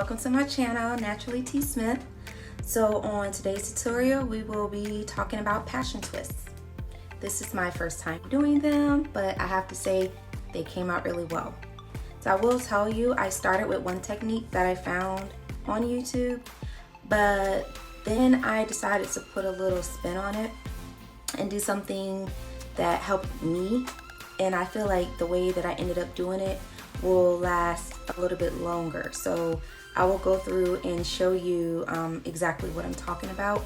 welcome to my channel, Naturally T Smith. So on today's tutorial, we will be talking about passion twists. This is my first time doing them, but I have to say they came out really well. So I will tell you, I started with one technique that I found on YouTube, but then I decided to put a little spin on it and do something that helped me. And I feel like the way that I ended up doing it will last a little bit longer. So I will go through and show you exactly what I'm talking about.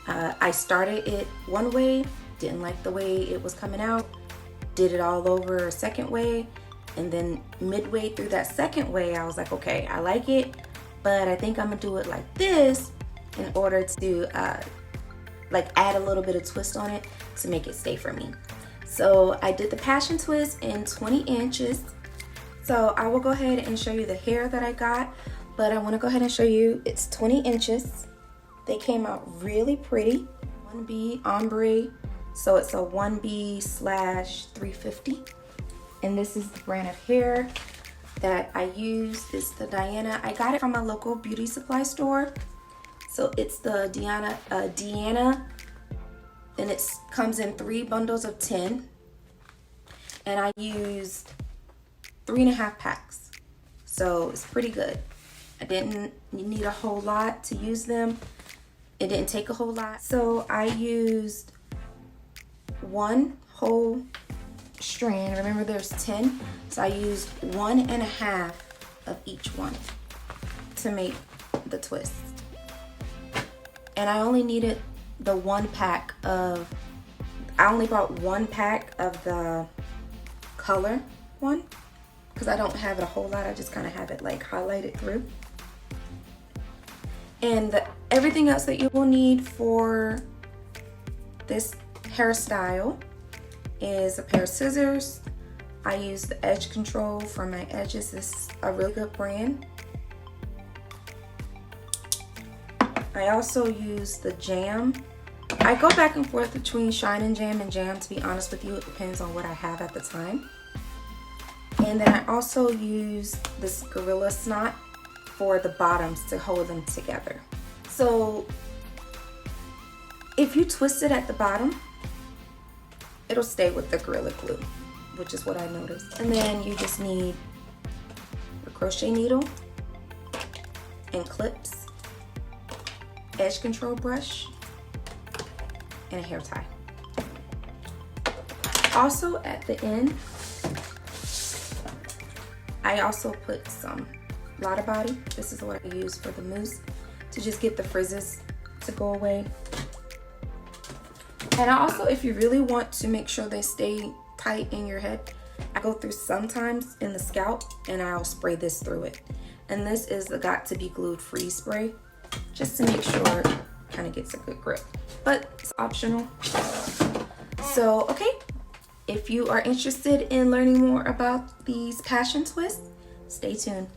I started it one way, didn't like the way it was coming out, did it all over a second way, and then midway through that second way, I was like, okay, I like it, but I think I'm gonna do it like this in order to like add a little bit of twist on it to make it stay for me. So I did the passion twist in 20 inches. So I will go ahead and show you the hair that I got, but I want to go ahead and show you it's 20 inches. They came out really pretty. 1B ombre, so it's a 1B/350. And this is the brand of hair that I use. It's the Diana. I got it from a local beauty supply store. So it's the Deanna, and it comes in 3 bundles of 10. And I used 3.5 packs. So it's pretty good. I didn't need a whole lot to use them. It didn't take a whole lot. So I used 1 whole strand. Remember there's 10. So I used 1.5 of each one to make the twist. And I only needed the 1 pack of, I only bought 1 pack of the color one because I don't have it a whole lot. I just kind of have it like highlighted through. And everything else that you will need for this hairstyle is a pair of scissors. I use the edge control for my edges. This is a really good brand. I also use the jam. I go back and forth between Shine and Jam, to be honest with you. It depends on what I have at the time. And then I also use this Gorilla Snot for the bottoms to hold them together. So if you twist it at the bottom, it'll stay with the Gorilla Glue, which is what I noticed. And then you just need a crochet needle and clips, edge control brush, and a hair tie. Also at the end, I also put some Lotta Body. This is what I use for the mousse to just get the frizzes to go away. And I also, if you really want to make sure they stay tight in your head, I go through sometimes in the scalp and I'll spray this through it. And this is the Got to Be Glued Free spray, just to make sure it kind of gets a good grip. But it's optional. So, okay. If you are interested in learning more about these passion twists, stay tuned.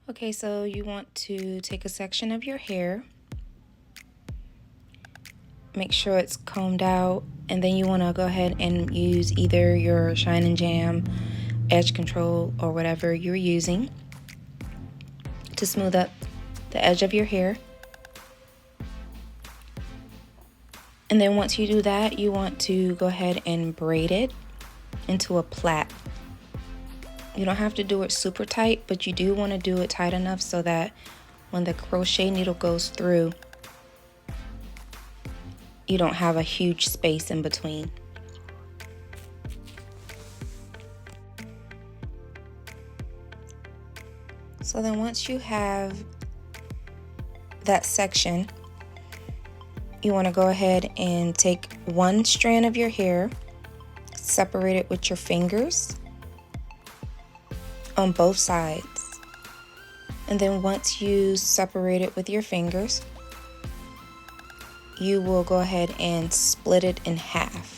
Okay, so you want to take a section of your hair, make sure it's combed out, and then you want to go ahead and use either your Shine and Jam, edge control, or whatever you're using to smooth up the edge of your hair. And then once you do that, you want to go ahead and braid it into a plait. You don't have to do it super tight, but you do want to do it tight enough so that when the crochet needle goes through, you don't have a huge space in between. So then once you have that section, you want to go ahead and take 1 strand of your hair, separate it with your fingers on both sides. And then once you separate it with your fingers, you will go ahead and split it in half.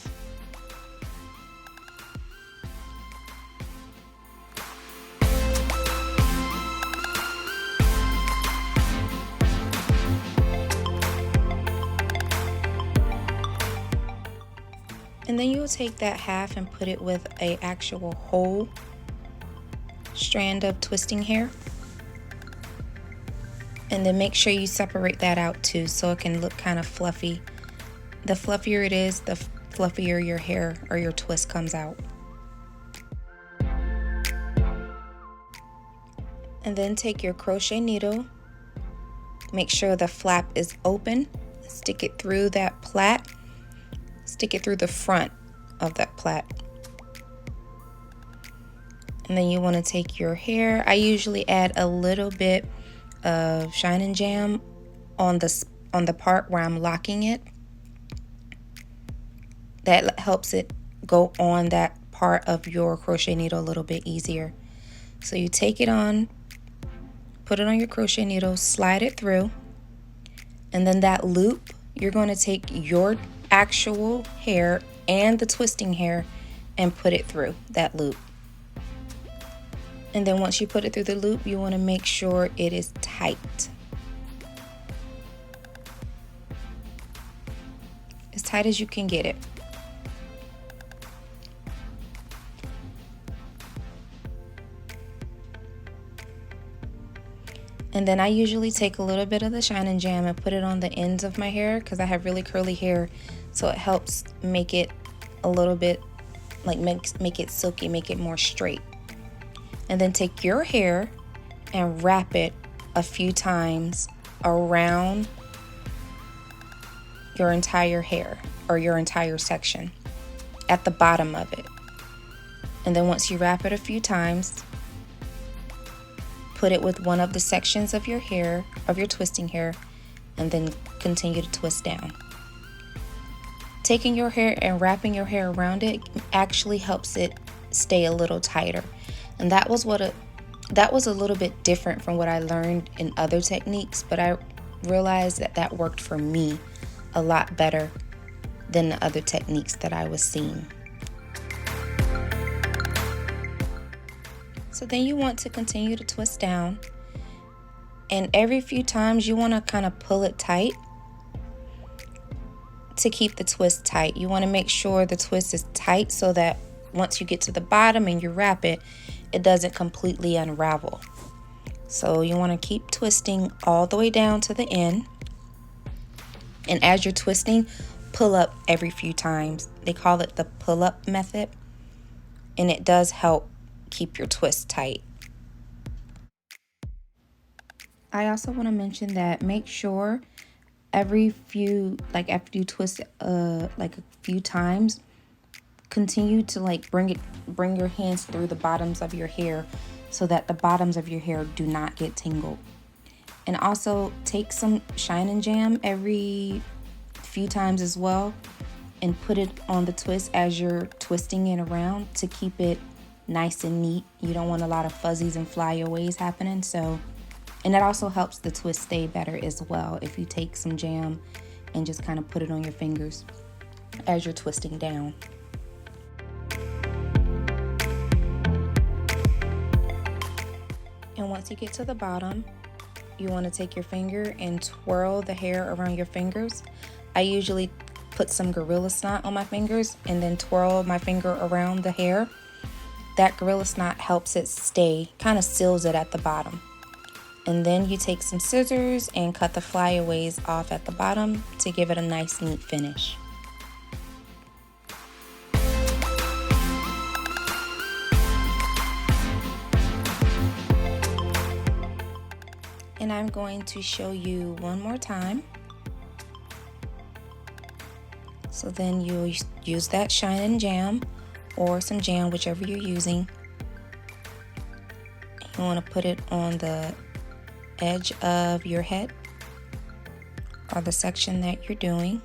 And then you'll take that half and put it with an actual whole strand of twisting hair. And then make sure you separate that out too so it can look kind of fluffy. The fluffier it is, the fluffier your hair or your twist comes out. And then take your crochet needle, make sure the flap is open, stick it through that plait, stick it through the front of that plait. And then you want to take your hair. I usually add a little bit of Shine and Jam on the part where I'm locking it. That helps it go on that part of your crochet needle a little bit easier. So you take it on, put it on your crochet needle, slide it through, and then that loop, you're going to take your actual hair and the twisting hair and put it through that loop. And then once you put it through the loop, you want to make sure it is tight. As tight as you can get it. And then I usually take a little bit of the Shine and Jam and put it on the ends of my hair because I have really curly hair, so it helps make it a little bit, like make it silky, make it more straight. And then take your hair and wrap it a few times around your entire hair or your entire section at the bottom of it. And then once you wrap it a few times, put it with one of the sections of your hair, of your twisting hair, and then continue to twist down. Taking your hair and wrapping your hair around it actually helps it stay a little tighter. And that was a little bit different from what I learned in other techniques, but I realized that worked for me a lot better than the other techniques that I was seeing. So then you want to continue to twist down, and every few times you want to kind of pull it tight to keep the twist tight. You want to make sure the twist is tight so that once you get to the bottom and you wrap it, it doesn't completely unravel. So you want to keep twisting all the way down to the end. And as you're twisting, pull up every few times. They call it the pull-up method, and it does help keep your twist tight. I also want to mention that make sure after you twist like a few times, continue to bring your hands through the bottoms of your hair so that the bottoms of your hair do not get tangled. And also take some Shine and Jam every few times as well and put it on the twist as you're twisting it around to keep it nice and neat. You don't want a lot of fuzzies and flyaways happening. And that also helps the twist stay better as well if you take some jam and just kind of put it on your fingers as you're twisting down. And once you get to the bottom, you want to take your finger and twirl the hair around your fingers. I usually put some Gorilla Snot on my fingers and then twirl my finger around the hair. That Gorilla Snot helps it stay, kind of seals it at the bottom. And then you take some scissors and cut the flyaways off at the bottom to give it a nice, neat finish. And I'm going to show you one more time. So then you use that Shine and Jam or some jam, whichever you're using. You want to put it on the edge of your head or the section that you're doing.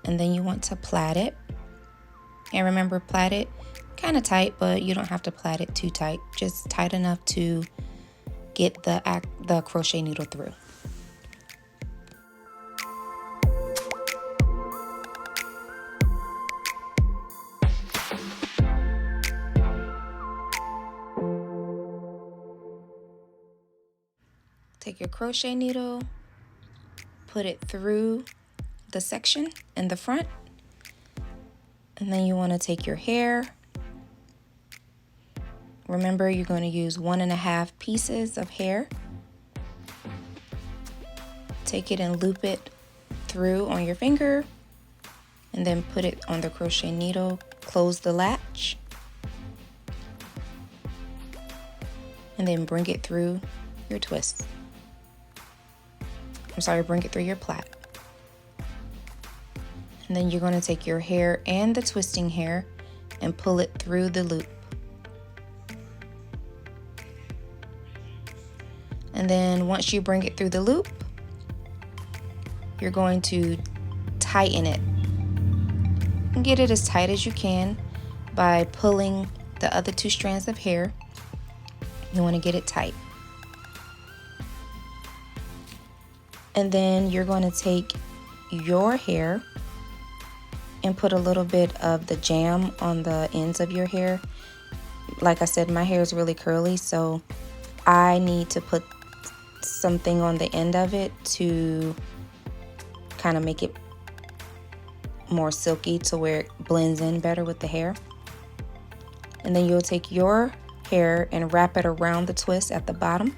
And then you want to plait it. And remember, plait it kind of tight, but you don't have to plait it too tight. Just tight enough to get the crochet needle through. Take your crochet needle, put it through the section in the front, and then you want to take your hair. Remember, you're going to use 1.5 pieces of hair. take it and loop it through on your finger, and then put it on the crochet needle, close the latch, and then bring it through your twist. Bring it through your plait. And then you're going to take your hair and the twisting hair and pull it through the loop. And then once you bring it through the loop, you're going to tighten it. And get it as tight as you can by pulling the other two strands of hair. You want to get it tight. And then you're going to take your hair and put a little bit of the jam on the ends of your hair. Like I said, my hair is really curly, so I need to put something on the end of it to kind of make it more silky to where it blends in better with the hair. And then you'll take your hair and wrap it around the twist at the bottom.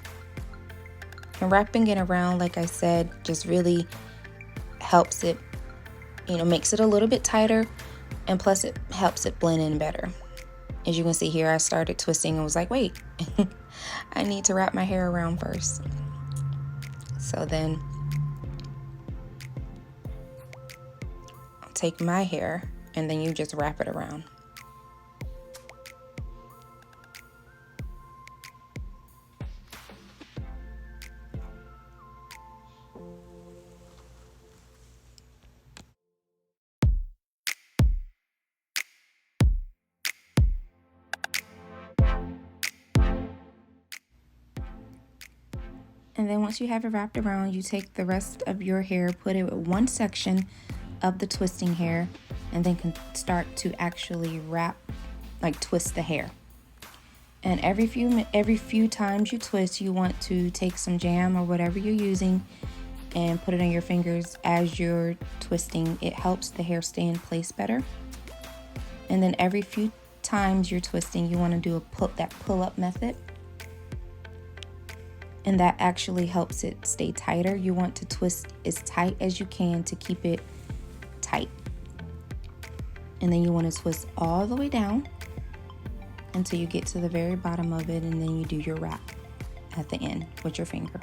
And wrapping it around, like I said, just really helps it, makes it a little bit tighter, and plus it helps it blend in better. As you can see here, I started twisting and was like, wait, I need to wrap my hair around first. So then I'll take my hair and then you just wrap it around. And then once you have it wrapped around, you take the rest of your hair, put it with one section of the twisting hair, and then can start to actually twist the hair. And every few times you twist, you want to take some jam or whatever you're using and put it on your fingers as you're twisting. It helps the hair stay in place better. And then every few times you're twisting, you want to do that pull-up method. And that actually helps it stay tighter. You want to twist as tight as you can to keep it tight. And then you want to twist all the way down until you get to the very bottom of it, and then you do your wrap at the end with your finger.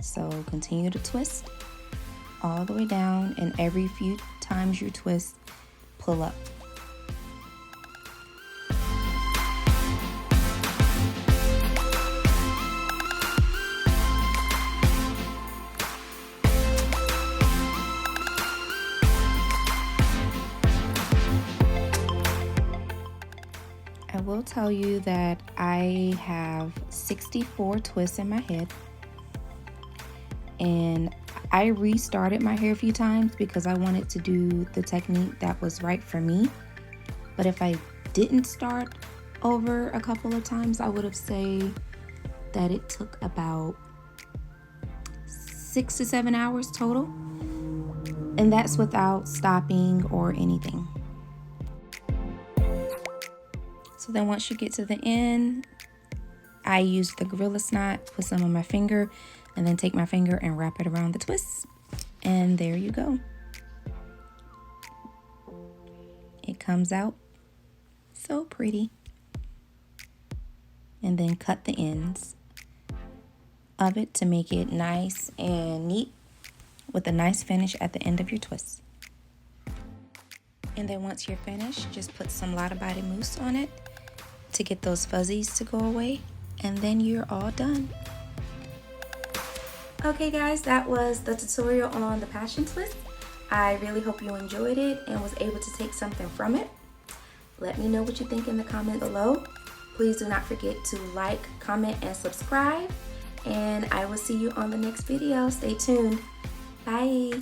So continue to twist all the way down, and every few times you twist, pull up. I will tell you that I have 64 twists in my head, and I restarted my hair a few times because I wanted to do the technique that was right for me. But if I didn't start over a couple of times, I would have said that it took about 6 to 7 hours total, and that's without stopping or anything. So then once you get to the end, I use the Gorilla Snot, put some on my finger, and then take my finger and wrap it around the twist. And there you go. It comes out so pretty. And then cut the ends of it to make it nice and neat with a nice finish at the end of your twist. And then once you're finished, just put some Lotta Body mousse on it to get those fuzzies to go away, and then you're all done. Okay guys, that was the tutorial on the passion twist. I really hope you enjoyed it and was able to take something from it. Let me know what you think in the comment below. Please do not forget to like, comment, and subscribe, and I will see you on the next video. Stay tuned. Bye.